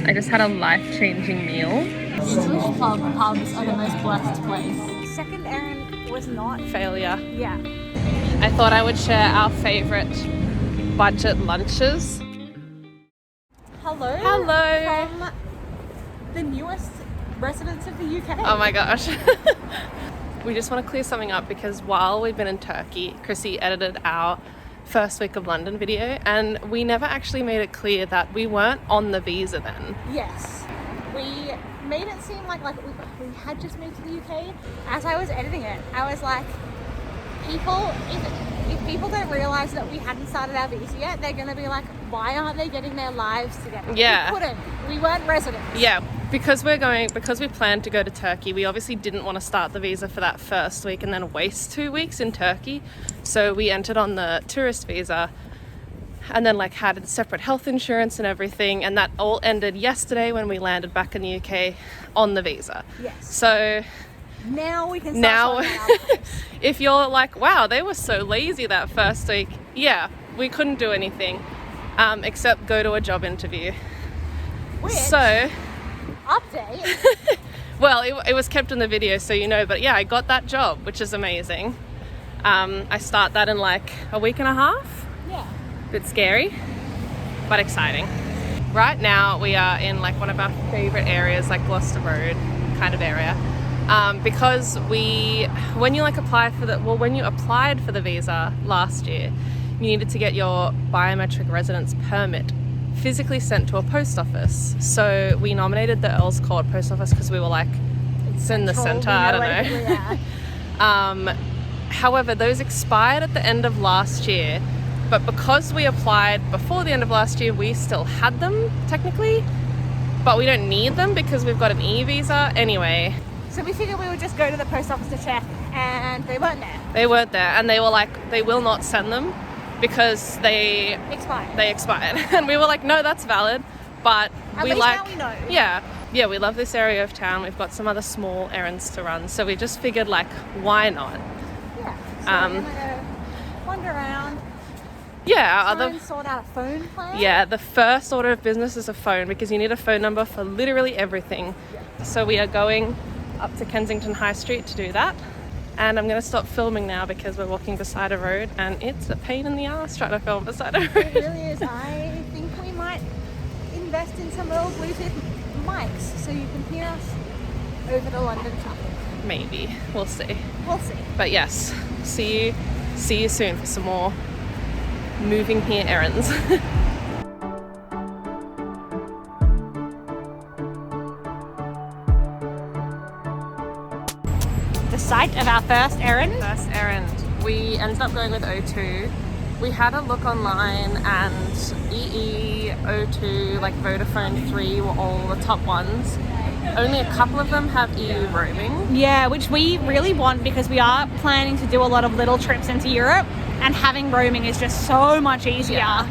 I just had a life-changing meal. English pubs are the most blessed place. Second errand was not Failure. Yeah. I thought I would share our favourite budget lunches. Hello. Hello. From the newest residents of the UK. Oh my gosh. We just want to clear something up because while we've been in Turkey, Krissie edited our first week of London video and we never actually made it clear that we weren't on the visa then. Yes. We made it seem like we had just moved to the UK. As I was editing it, I was like, if people don't realise that we hadn't started our visa yet, they're going to be like, why aren't they getting their lives together? Yeah. We weren't residents. Yeah, because we planned to go to Turkey, we obviously didn't want to start the visa for that first week and then waste 2 weeks in Turkey. So we entered on the tourist visa and then had separate health insurance and everything. And that all ended yesterday when we landed back in the UK on the visa. Yes. So now we can start sorting out our lives. If you're like, wow, they were so lazy that first week. Yeah, we couldn't do anything except go to a job interview. Which, so update. well, it was kept in the video, so you know, but yeah, I got that job, which is amazing. I start that in a week and a half. Yeah. Bit scary, but exciting. Right now we are in one of our favorite areas, Gloucester Road kind of area. Because when you applied for the visa last year, you needed to get your biometric residence permit physically sent to a post office. So we nominated the Earls Court post office because we were it's in the centre, I don't know. However, those expired at the end of last year, but because we applied before the end of last year, we still had them technically, but we don't need them because we've got an e-visa anyway. So we figured we would just go to the post office to check, and they weren't there. They weren't there, and they were they will not send them because they expired. And we were like, no, that's valid, but at least now we know. Yeah, we love this area of town. We've got some other small errands to run, so we just figured why not? Yeah. So we're gonna go wander around. Yeah, sort out a phone plan. Yeah, the first order of business is a phone because you need a phone number for literally everything. Yeah. So we are going up to Kensington High Street to do that. And I'm going to stop filming now because we're walking beside a road and it's a pain in the ass trying to film beside a road. It really is. I think we might invest in some little Bluetooth mics so you can hear us over the London traffic. Maybe. We'll see. We'll see. But yes, see you soon for some more moving here errands. The site of our first errand. We ended up going with O2. We had a look online and EE, O2, Vodafone 3 were all the top ones. Only a couple of them have EU roaming. Yeah, which we really want because we are planning to do a lot of little trips into Europe and having roaming is just so much easier. Yeah.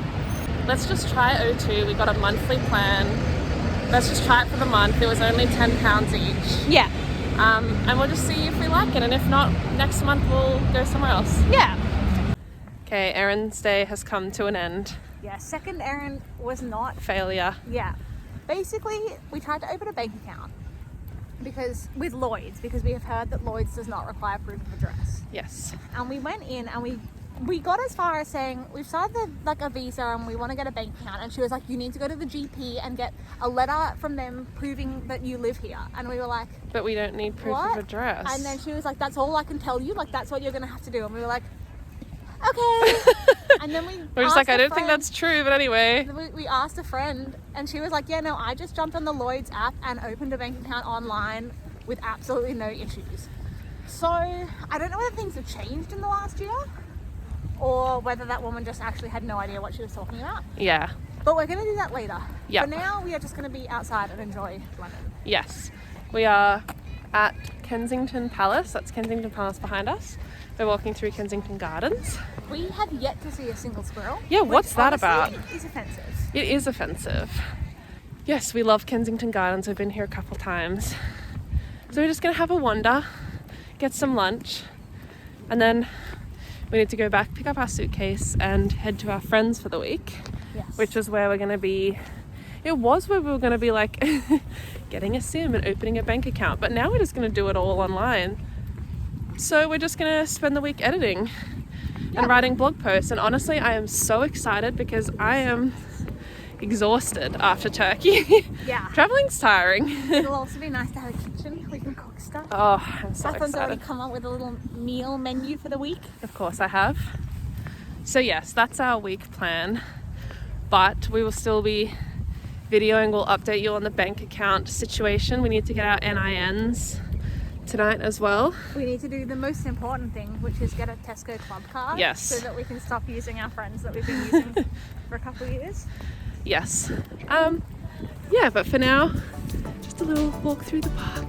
Let's just try O2. We got a monthly plan. Let's just try it for the month. It was only £10 each. Yeah. And we'll just see if we like it, and if not, next month we'll go somewhere else. Yeah. Okay, errands day has come to an end. Yeah, second errand was not failure. Yeah. Basically, we tried to open a bank account with Lloyd's because we have heard that Lloyd's does not require proof of address. Yes. And we went in and we got as far as saying we've started a visa and we want to get a bank account, and she was like, you need to go to the GP and get a letter from them proving that you live here. And we were like, but we don't need proof of address. And then she was like, that's all I can tell you, that's what you're gonna have to do. And we were like, okay. And then we're just I don't think that's true, but anyway. We asked a friend and she was like, yeah, no, I just jumped on the Lloyd's app and opened a bank account online with absolutely no issues. So I don't know whether things have changed in the last year or whether that woman just actually had no idea what she was talking about. Yeah. But we're going to do that later. Yep. For now, we are just going to be outside and enjoy London. Yes. We are at Kensington Palace. That's Kensington Palace behind us. We're walking through Kensington Gardens. We have yet to see a single squirrel. Yeah, what's that about? It is offensive. It is offensive. Yes, we love Kensington Gardens. We've been here a couple times. So we're just going to have a wander, get some lunch, and then we need to go back, pick up our suitcase and head to our friends for the week. Yes. Which is where we're going to be It was where we were going to be like getting a sim and opening a bank account, but now we're just going to do it all online. So we're just going to spend the week editing and writing blog posts. And honestly, I am so excited because I am exhausted after Turkey. Yeah. Traveling's tiring. It'll also be nice to have a kitchen. We can cook stuff. Oh, I'm so Catherine's already excited. come up with a little meal menu for the week. Of course I have. So yes, that's our week plan. But we will still be videoing. We'll update you on the bank account situation. We need to get our NINs tonight as well. We need to do the most important thing, which is get a Tesco club card. Yes. So that we can stop using our friends that we've been using for a couple of years. Yes. Yeah, but for now, just a little walk through the park.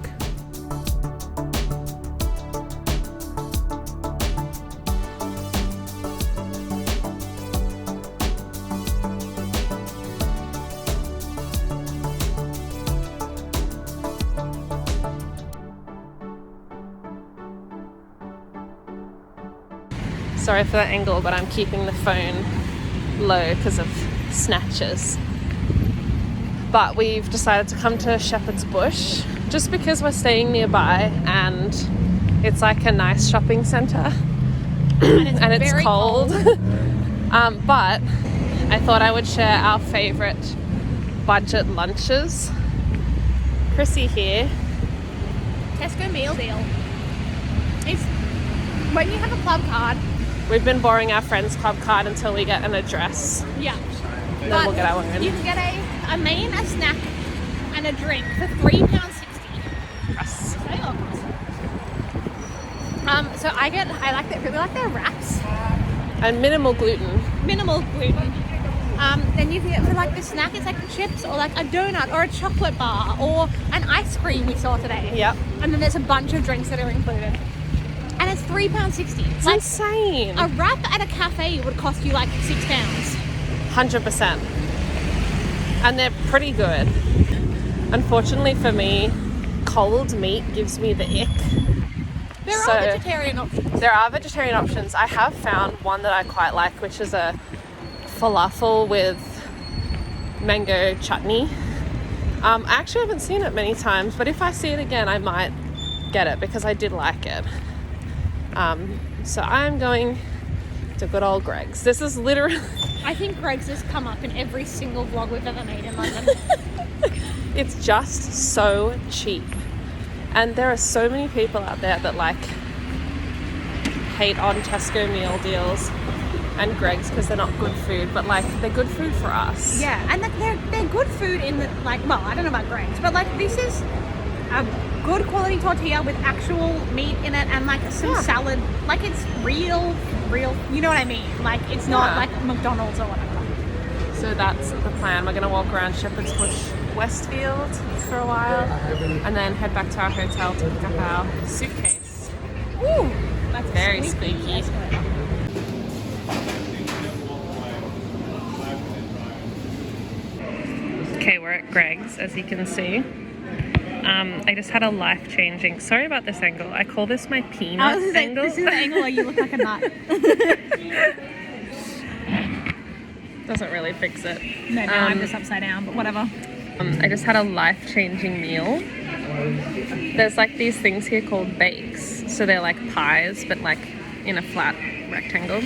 Sorry for that angle, but I'm keeping the phone low because of snatches. But we've decided to come to Shepherd's Bush just because we're staying nearby and it's like a nice shopping centre and it's very cold. But I thought I would share our favourite budget lunches. Krissie here. Tesco meal deal. It's when you have a club card. We've been borrowing our friend's club card until we get an address. Yeah. And then we'll get our own. You can get a main, a snack, and a drink for £3.60. Yes. So I really like their wraps. And minimal gluten. Minimal gluten. Then you can get for like the snack, it's like chips or like a donut or a chocolate bar or an ice cream we saw today. Yep. And then there's a bunch of drinks that are included. And it's £3.60. It's like insane. a wrap at a cafe would cost you like £6. 100%. And they're pretty good. Unfortunately for me, cold meat gives me the ick. There So- are vegetarian options. There are vegetarian options. I have found one that I quite like, which is a falafel with mango chutney. I actually haven't seen it many times, but if I see it again, I might get it because I did like it. So I'm going to good old Greg's. This is literally... I think Greg's has come up in every single vlog we've ever made in London. It's just so cheap. And there are so many people out there that like hate on Tesco meal deals and Greg's because they're not good food, but like they're good food for us. Yeah, and like they're good food in the like. Well, I don't know about Greg's, but like this is a good quality tortilla with actual meat in it and like some salad. Like it's real. You know what I mean? Like it's not like McDonald's or whatever. So that's the plan. We're gonna walk around Shepherd's Bush Westfield for a while and then head back to our hotel to pick up our suitcase. Ooh, that's Very sweet spooky. escalator. Okay, we're at Greg's, as you can see. I just had a life-changing... Sorry about this angle. I call this my peanut angle. This is the angle where you look like a nut. Doesn't really fix it. No, I'm just upside down, but whatever. I just had a life-changing meal. There's like these things here called bakes. So they're like pies, but like in a flat rectangle.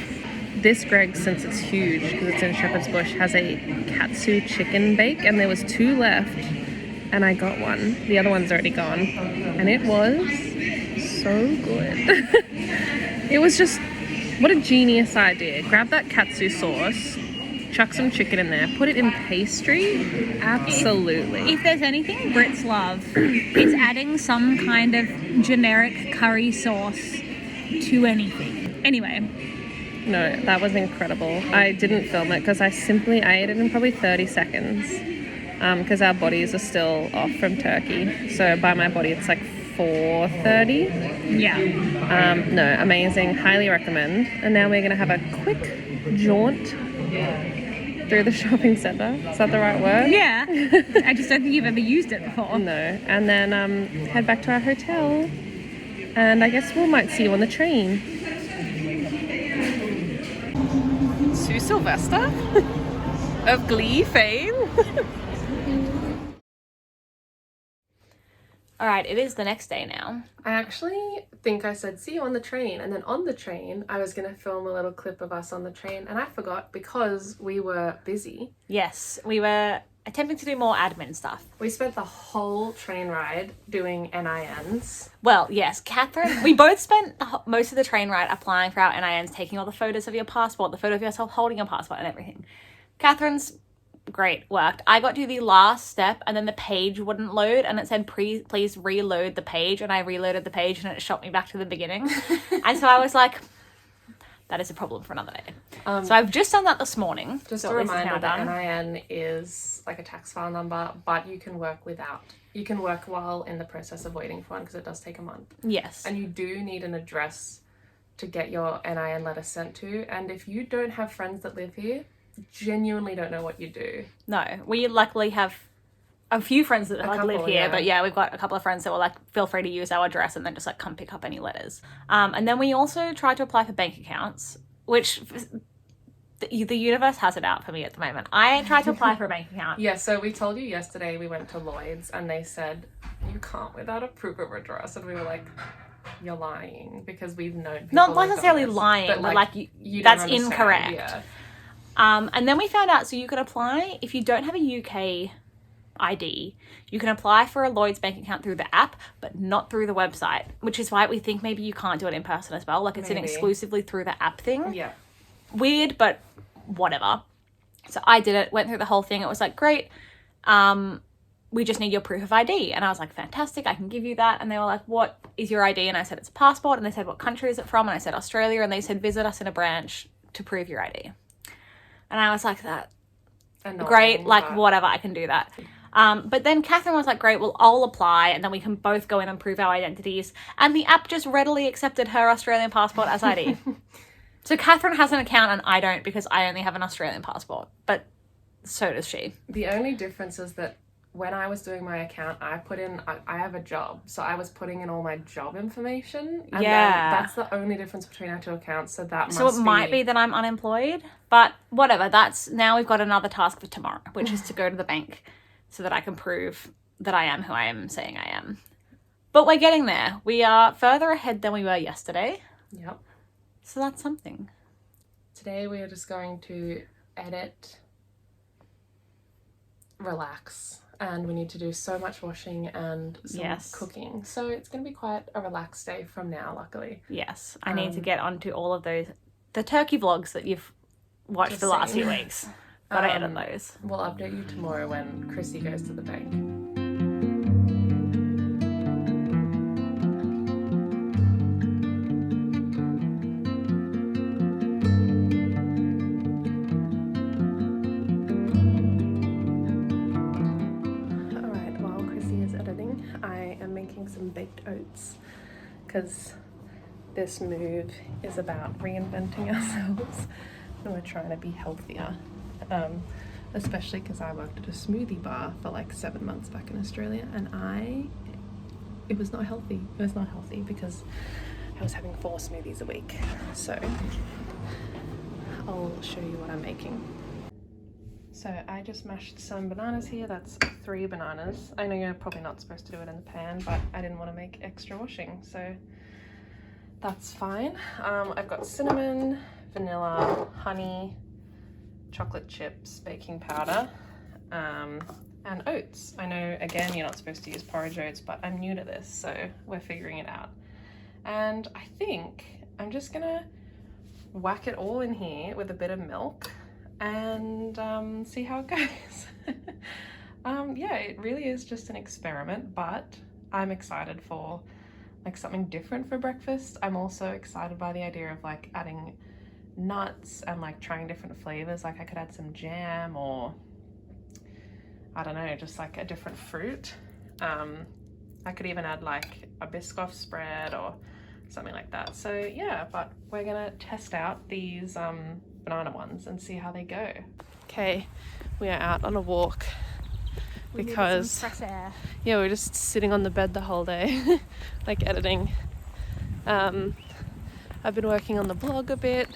This Greg's, since it's huge, because it's in Shepherd's Bush, has a katsu chicken bake, and there was 2 left, and I got one. The other one's already gone, and it was so good. It was just, what a genius idea. Grab that katsu sauce, chuck some chicken in there, put it in pastry. Absolutely. If there's anything Brits love, it's adding some kind of generic curry sauce to anything. Anyway. No, that was incredible. I didn't film it because I ate it in probably 30 seconds because our bodies are still off from Turkey. So by my body, it's like 4:30. Yeah. No, amazing. Highly recommend. And now we're going to have a quick jaunt through the shopping centre. Is that the right word? Yeah. I just don't think you've ever used it before. No. And then head back to our hotel. And I guess we might see you on the train. Sue Sylvester of Glee fame. All right, it is the next day now. I actually think I said, see you on the train. And then on the train, I was going to film a little clip of us on the train. And I forgot because we were busy. Yes, we were attempting to do more admin stuff. We spent the whole train ride doing NINs. Well, yes, Catherine, we both spent most of the train ride applying for our NINs, taking all the photos of your passport, the photo of yourself holding your passport and everything. Catherine's great, worked. I got to the last step and then the page wouldn't load and it said, please reload the page. And I reloaded the page and it shot me back to the beginning. And so I was like, that is a problem for another day. So I've just done that this morning. Just a reminder that NIN is like a tax file number, but you can work without. You can work while in the process of waiting for one because it does take a month. Yes. And you do need an address to get your NIN letter sent to. And if you don't have friends that live here, genuinely don't know what you do. No, we luckily have a few friends that live here, but yeah, we've got a couple of friends that were like, feel free to use our address and then just like come pick up any letters. And then we also tried to apply for bank accounts, which the universe has it out for me at the moment. I tried to apply for a bank account. Yeah, so we told you yesterday we went to Lloyd's and they said, you can't without a proof of address. And we were like, you're lying, because we've known people. Not necessarily lying, but like you that's incorrect. Yeah. And then we found out, so you can apply, if you don't have a UK ID, you can apply for a Lloyd's bank account through the app, but not through the website, which is why we think maybe you can't do it in person as well. Like it's an exclusively through the app thing. Yeah. Weird, but whatever. So I did it, went through the whole thing. It was like, great. We just need your proof of ID. And I was like, fantastic, I can give you that. And they were like, what is your ID? And I said, it's a passport. And they said, what country is it from? And I said, Australia. And they said, visit us in a branch to prove your ID. And I was like, that, great, like, whatever, I can do that. But then Catherine was like, great, well, I'll apply, and then we can both go in and prove our identities. And the app just readily accepted her Australian passport as ID. So Catherine has an account and I don't, because I only have an Australian passport. But so does she. The only difference is that when I was doing my account, I have a job. So I was putting in all my job information. And then that's the only difference between our two accounts. So it might be that I'm unemployed, but whatever. Now we've got another task for tomorrow, which is to go to the bank so that I can prove that I am who I am saying I am. But we're getting there. We are further ahead than we were yesterday. Yep. So that's something. Today we are just going to edit, relax. And we need to do so much washing and some cooking. So it's going to be quite a relaxed day from now, luckily. Yes. I need to get onto all of those, the turkey vlogs that you've watched the last few weeks. Gotta edit those. We'll update you tomorrow when Krissie goes to the bank. Baked oats, because this move is about reinventing ourselves and we're trying to be healthier, especially because I worked at a smoothie bar for like 7 months back in Australia and it was not healthy. It was not healthy because I was having 4 smoothies a week. So I'll show you what I'm making. So I just mashed some bananas here. That's 3 bananas. I know you're probably not supposed to do it in the pan, but I didn't want to make extra washing, so that's fine. I've got cinnamon, vanilla, honey, chocolate chips, baking powder, and oats. I know, again, you're not supposed to use porridge oats, but I'm new to this, so we're figuring it out. And I think I'm just gonna whack it all in here with a bit of milk and see how it goes. Yeah, it really is just an experiment, but I'm excited for like something different for breakfast. I'm also excited by the idea of like adding nuts and like trying different flavors. Like I could add some jam or I don't know, just like a different fruit. I could even add like a Biscoff spread or something like that. So yeah, but we're gonna test out these banana ones and see how they go. Okay, we are out on a walk because fresh air. Yeah, we're just sitting on the bed the whole day like editing. I've been working on the blog a bit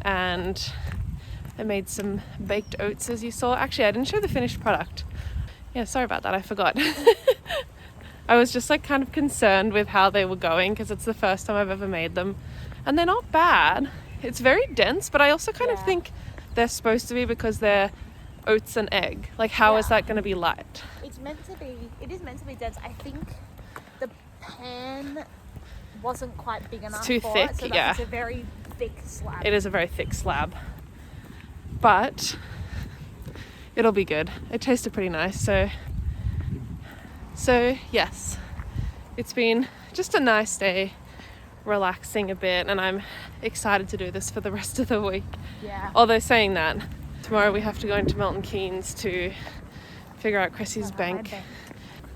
and I made some baked oats, as you saw. Actually, I didn't show the finished product. Yeah, sorry about that, I forgot. I was just like kind of concerned with how they were going because it's the first time I've ever made them, and they're not bad. It's very dense, but I also kind of think they're supposed to be because they're oats and egg. Like, how is that going to be light? It is meant to be dense. I think the pan wasn't quite big enough. It's too for thick, it, so it's a very thick slab. It is a very thick slab, but it'll be good. It tasted pretty nice, so yes, it's been just a nice day, relaxing a bit, and I'm excited to do this for the rest of the week. Yeah. Although saying that, tomorrow we have to go into Milton Keynes to figure out Krissie's bank.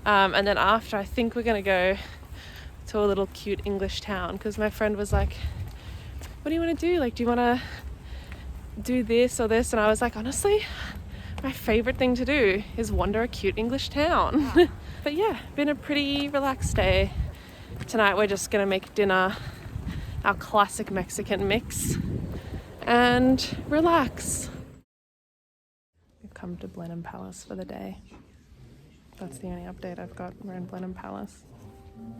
And then after, I think we're going to go to a little cute English town, because my friend was like, what do you want to do? Like, do you want to do this or this? And I was like, honestly, my favorite thing to do is wander a cute English town. Wow. But yeah, been a pretty relaxed day. Tonight we're just going to make dinner, our classic Mexican mix, and relax. We've come to Blenheim Palace for the day. That's the only update I've got. We're in Blenheim Palace.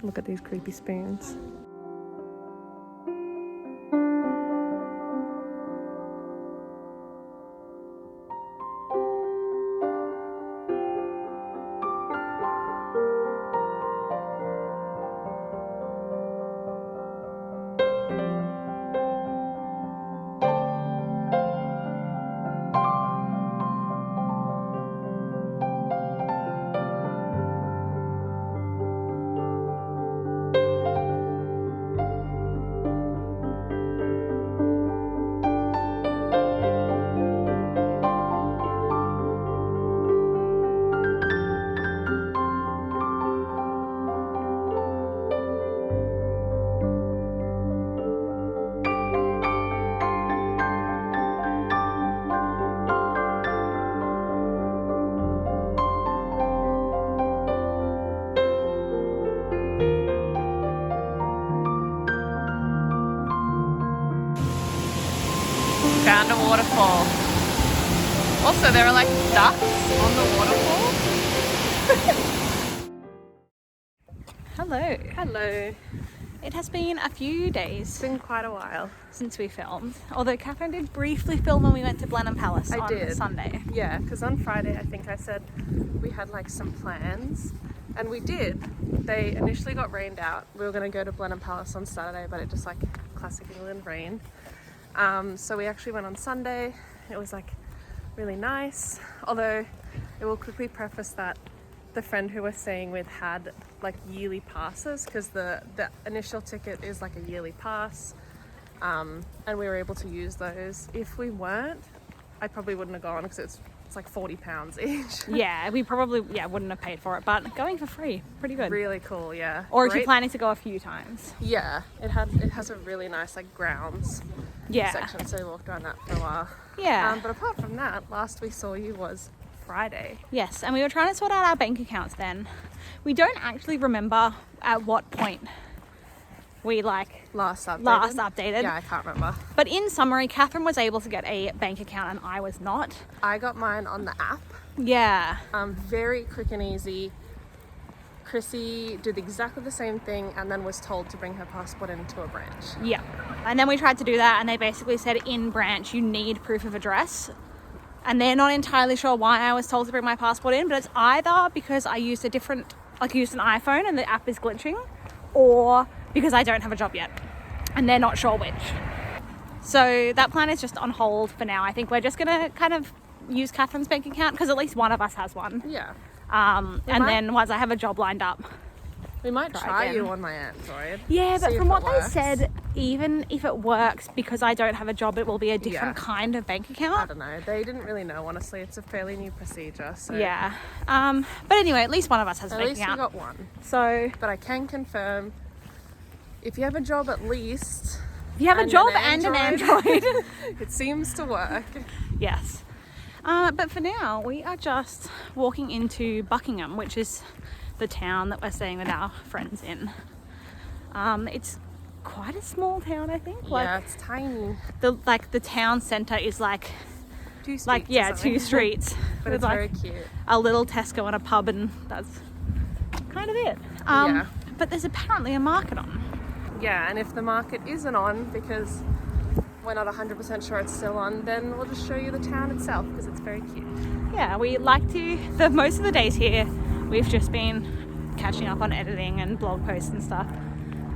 Look at these creepy spoons. Found a waterfall. Also, there are like ducks on the waterfall. Hello. It has been a few days. It's been quite a while since we filmed. Although Catherine did briefly film when we went to Blenheim Palace on Sunday. Yeah, because on Friday I think I said we had like some plans, and we did. They initially got rained out. We were going to go to Blenheim Palace on Saturday, but it just like classic England rained. So we actually went on Sunday. It was like really nice, although I will quickly preface that the friend who we're staying with had like yearly passes, because the initial ticket is like a yearly pass, and we were able to use those. If we weren't, I probably wouldn't have gone, because it's like £40 each. Yeah, we probably wouldn't have paid for it, but going for free, pretty good. Really cool, yeah. Or if you're planning to go a few times. Yeah, it has a really nice like grounds section, so we walked around that for a while. Yeah. But apart from that, last we saw you was Friday. Yes, and we were trying to sort out our bank accounts then. We don't actually remember at what point we last updated. Yeah, I can't remember. But in summary, Catherine was able to get a bank account and I was not. I got mine on the app. Yeah. Very quick and easy. Krissie did exactly the same thing and then was told to bring her passport into a branch. Yeah. And then we tried to do that and they basically said in branch you need proof of address. And they're not entirely sure why I was told to bring my passport in, but it's either because I used an iPhone and the app is glitching, or because I don't have a job yet and they're not sure which. So that plan is just on hold for now. I think we're just going to kind of use Catherine's bank account because at least one of us has one. Yeah. Then once I have a job lined up, we might try you on my Android. Yeah, but from what they said, even if it works, because I don't have a job, it will be a different kind of bank account. I don't know. They didn't really know, honestly. It's a fairly new procedure. So. Yeah. But anyway, at least one of us has a bank account. At least we got one. So. But I can confirm, if you have a job at least... If you have a job and an Android. It seems to work. Yes. But for now, we are just walking into Buckingham, which is the town that we're staying with our friends in. It's quite a small town, I think. Yeah, it's tiny. The town centre is like 2 streets. 2 streets. But it's very cute. A little Tesco and a pub, and that's kind kind of it. Yeah. But there's apparently a market on. Yeah, and if the market isn't on because we're not 100% sure it's still on, then we'll just show you the town itself because it's very cute. Yeah, we like to, most of the days here, we've just been catching up on editing and blog posts and stuff.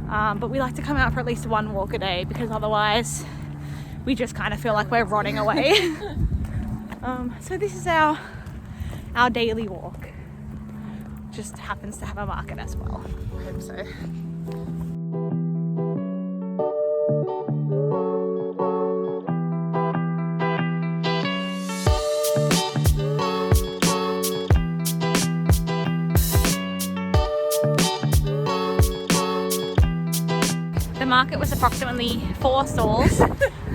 But we like to come out for at least one walk a day because otherwise we just kind of feel like we're rotting away. So this is our daily walk. Just happens to have a market as well. I hope so. The market was approximately 4 stalls,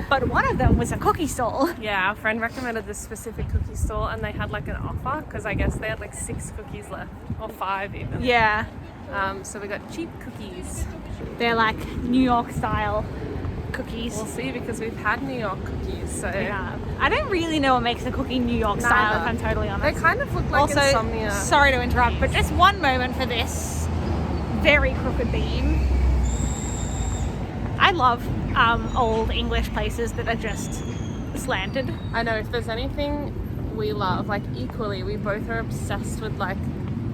but one of them was a cookie stall. Yeah, our friend recommended this specific cookie stall and they had like an offer because I guess they had like 6 cookies left, or 5 even. Yeah. So we got cheap cookies. They're like New York style cookies. We'll see because we've had New York cookies, so... Yeah. I don't really know what makes a cookie New York style, if I'm totally They honest. kind of look like Also, insomnia. sorry to interrupt, but just one moment for this very crooked beam. I love old English places that are just slanted. I know, if there's anything we love, like equally, we both are obsessed with like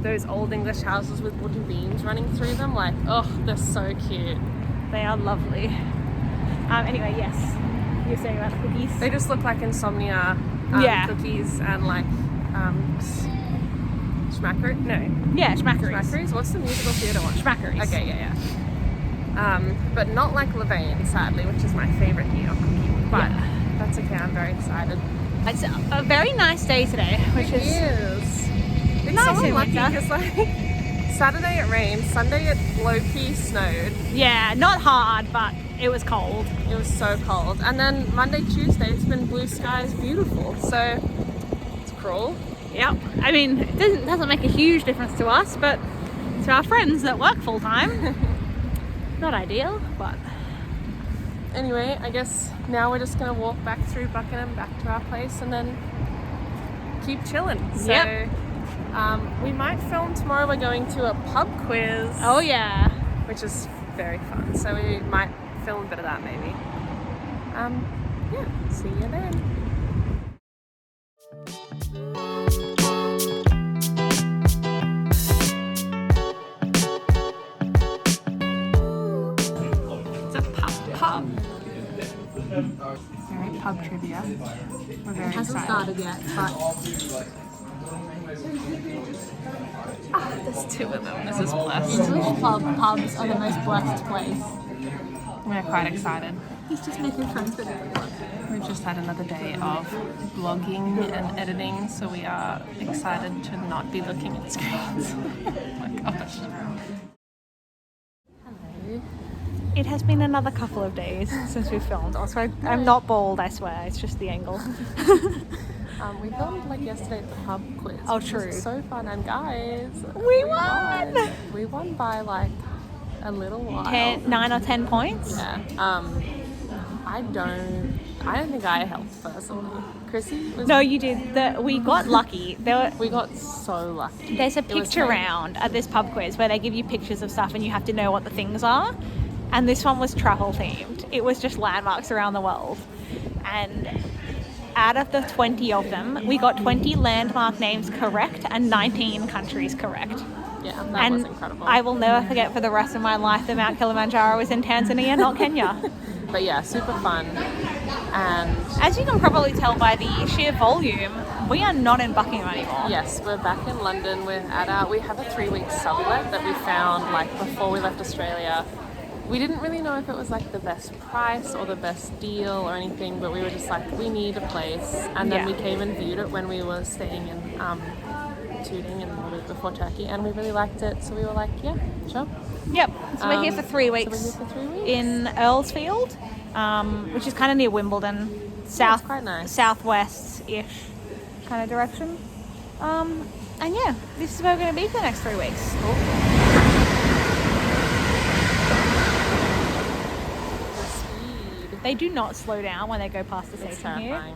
those old English houses with wooden beams running through them. Like, oh, they're so cute. They are lovely. Anyway, yes, you were saying about the cookies. They just look like insomnia Yeah. cookies and like schmackery? No. Yeah, schmackeries. Schmackeries? What's the musical theatre one? Schmackeries. Okay, yeah. But not like Levain, sadly, which is my favourite New York cookie. But that's okay, I'm very excited. It's a very nice day today, which It is is. It's nice so in unlucky winter. because like Saturday it rained, Sunday it low-key snowed. yeah, not hard, but it was cold. It was so cold. And then Monday, Tuesday it's been blue skies, beautiful. So it's cruel. Yep. I mean, it doesn't make a huge difference to us, but to our friends that work full time, not ideal, but Anyway, I guess now we're just gonna walk back through Buckingham, back to our place, and then keep chilling. So, Yep. we might film tomorrow. We're going to a pub quiz. oh yeah. Which is very fun. So we might film a bit of that maybe. Yeah, see you then. It's a pub. Very pub trivia. We're very excited. yet, but There's 2 of them. This is blessed. English pubs are the most blessed place. We're quite excited. He's just making friends with everyone. We've just had another day of blogging and editing, so we are excited to not be looking at screens. Oh my gosh. Hello. It has been another couple of days since we filmed. Also, I'm not bald, I swear. It's just the angle. We filmed like yesterday at the pub quiz. Oh, which true. was so fun, and guys, We won! We won by like a little while. 9 or 10 points? Yeah. I don't think I helped personally. Krissie was. No, you did. We got lucky. We got so lucky. There's a It was picture great. round at this pub quiz where they give you pictures of stuff and you have to know what the things are. And this one was travel themed. It was just landmarks around the world. And out of the 20 of them, we got 20 landmark names correct and 19 countries correct. Yeah, that and was incredible. I will never forget for the rest of my life that Mount Kilimanjaro was in Tanzania, not Kenya. But yeah, super fun. And As you can probably tell by the sheer volume, we are not in Buckingham anymore. yes, we're back in London. We have a 3-week sublet that we found like before we left Australia. We didn't really know if it was like the best price or the best deal or anything, but we were just like, we need a place. And then we came and viewed it when we were staying in Tooting in the week before Turkey, and we really liked it. So we were like, yeah, sure. Yep. So we're here for 3 weeks. So we're here for 3 weeks. In Earlsfield, which is kind of near Wimbledon, Yeah, it's quite nice. southwest-ish kind of direction. And yeah, this is where we're going to be for the next 3 weeks. The speed. They do not slow down when they go past the It's station here. terrifying.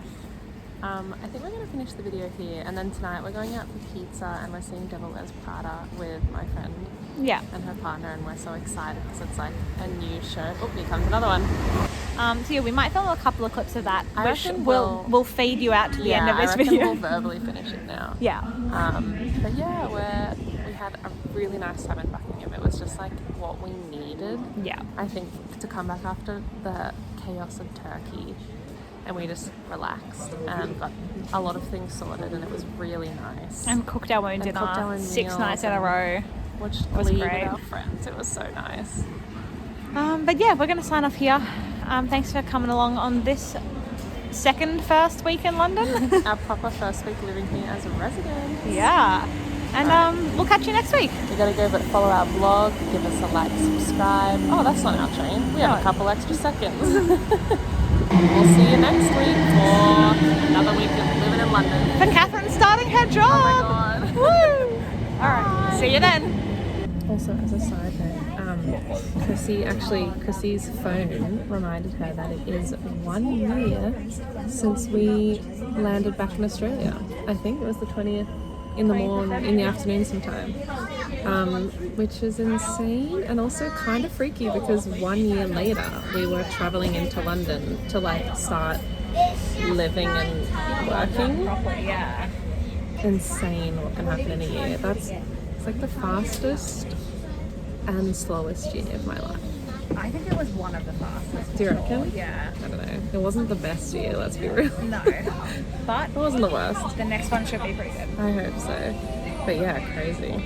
I think we're going to finish the video here, and then tonight we're going out for pizza and we're seeing Devil Wears Prada with my friend Yeah. and her partner, and we're so excited because it's like a new show. Oh, here comes another one. So yeah, we might film a couple of clips of that, I which reckon we'll feed you out to the end of this I reckon video. we'll verbally finish it now. Yeah. But yeah, we had a really nice time in Buckingham. It was just like what we needed. Yeah. I think to come back after the chaos of Turkey, and we just relaxed and got a lot of things sorted, and it was really nice. And cooked our own dinner, cooked our own 6 nights in a meals row. Watched was Glee great. with our friends. It was so nice. But yeah, we're going to sign off here. Thanks for coming along on this first week in London. Our proper first week living here as a resident. Yeah. And we'll catch you next week. You gotta go but follow our blog, give us a like, subscribe. Oh, that's not our train. We have a couple extra seconds. We'll see you next week for another week of living in London. For Catherine starting her job. Oh my god. Woo! Alright, see you then. Also, as a side note, Krissie's phone reminded her that it is 1 year since we landed back in Australia. I think it was the 20th in the afternoon sometime, which is insane and also kind of freaky because 1 year later we were traveling into London to like start living and working. Yeah. Insane what can happen in a year. It's like the fastest and slowest year of my life. I think it was one of the fastest. Do you reckon? Yeah. I don't know. It wasn't the best year, let's be real. No. But It wasn't the worst. the next one should be pretty good. I hope so. But yeah, crazy.